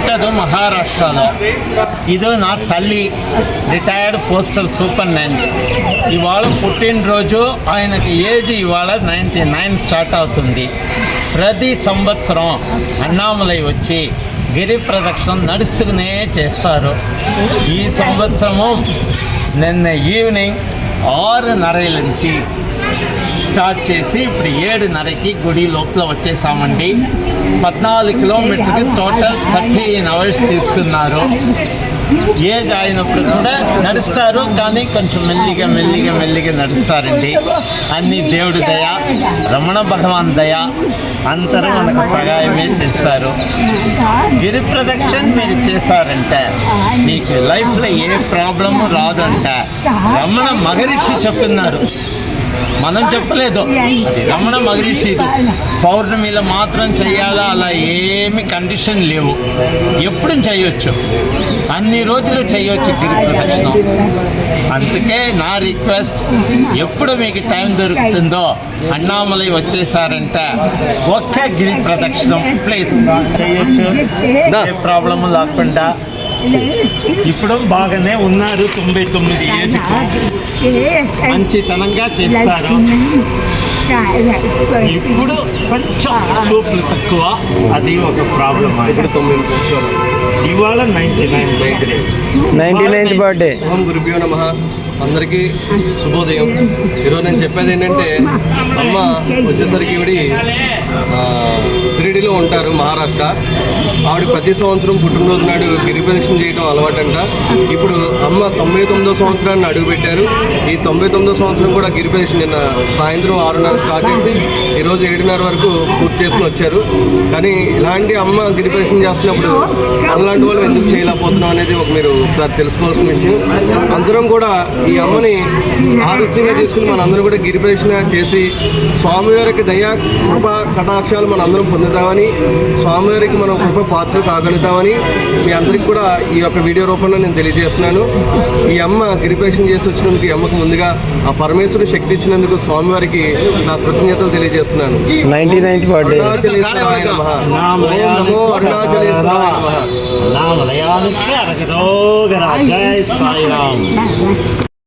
ఉంటుంది మహారాష్ట్రలో. ఇది నా తల్లి, రిటైర్డ్ పోస్టల్ సూపరింటెండెంట్. ఇవాళ పుట్టినరోజు, ఆయనకి ఏజ్ ఇవాళ 99 స్టార్ట్ అవుతుంది. ప్రతి సంవత్సరం అన్నామలై వచ్చి గిరి ప్రదక్షిణ నడుస్తూనే చేస్తారు. ఈ సంవత్సరము నిన్న ఈవినింగ్ 6:30 నుంచి స్టార్ట్ చేసి ఇప్పుడు 7:30కి గుడి లోపల వచ్చేసామండి. 14 కిలోమీటర్కి టోటల్ 13 అవర్స్ తీసుకున్నారు. ఏజ్ అయినప్పుడు కూడా నడుస్తారు, కానీ కొంచెం మెల్లిగా నడుస్తారండి. అన్ని దేవుడి దయ, రమణ భగవాన్ దయ, అందరూ మనకు సహాయమే చేస్తారు. గిరి ప్రదక్షిణ మీరు చేశారంటే మీకు లైఫ్లో ఏ ప్రాబ్లము రాదంటే రమణ మహర్షి చెప్తున్నారు, మనం చెప్పలేదు. అది రమణ మహర్షి. పౌర్ణమిలో మాత్రం చేయాలా, అలా ఏమి కండిషన్ లేవు, ఎప్పుడు చేయొచ్చు, అన్ని రోజులు చేయొచ్చు గిరి ప్రదక్షిణ. అందుకే నా రిక్వెస్ట్, ఎప్పుడు మీకు టైం దొరుకుతుందో అన్నామలై వచ్చేసారంటే ఒక్క గిరి ప్రదక్షిణం ప్లీజ్ చేయొచ్చు, ఏ ప్రాబ్లము లేకుండా. ఇప్పుడు బాగానే ఉన్నారు, 99 ఏజ్, మంచితనంగా చేస్తారు. ఇప్పుడు కొంచెం చూపులు తక్కువ, అది ఒక ప్రాబ్లం. ఇవాళ 99th బర్త్డే. ఓం గురుభ్యో నమః. అందరికీ శుభోదయం. ఈరోజు నేను చెప్పేది ఏంటంటే, అమ్మ వచ్చేసరికి ఈవిడి షిరిడీలో ఉంటారు, మహారాష్ట్ర. ఆవిడ ప్రతి సంవత్సరం పుట్టినరోజు నాడు గిరి ప్రదక్షిణ చేయడం అలవాటంట. ఇప్పుడు అమ్మ 99వ సంవత్సరాన్ని అడుగుపెట్టారు. ఈ 99వ సంవత్సరం కూడా గిరి ప్రదక్షిణ నిన్న సాయంత్రం 6:30 స్టార్ట్ చేసి ఈరోజు 7:30 వరకు పూర్తి చేసుకుని వచ్చారు. కానీ ఇలాంటి అమ్మ గిరి ప్రదక్షిణ చేస్తున్నప్పుడు అలాంటి వాళ్ళు ఎందుకు చేయలేకపోతున్నాం అనేది మీరు ఒకసారి తెలుసుకోవాల్సిన విషయం. అందరం కూడా ఈ అమ్మని ఆదర్శంగా తీసుకుని మనందరం కూడా గిరి ప్రదక్షిణ చేసి స్వామివారికి దయా కృప కటాక్షాలు మనం అందరం పొందుతామని, స్వామివారికి మనం కృప పాత్ర కాగలుగుతామని మీ అందరికి కూడా ఈ యొక్క వీడియో రూపంలో నేను తెలియజేస్తున్నాను. ఈ అమ్మ గిరి ప్రదక్షిణ చేసి వచ్చినందుకు ఈ అమ్మకు ముందుగా ఆ పరమేశ్వరుడు శక్తి ఇచ్చినందుకు స్వామివారికి నా కృతజ్ఞతలు తెలియజేస్తున్నాను. 99th birthday. అరుణాచలేశ్వరాయ నమః.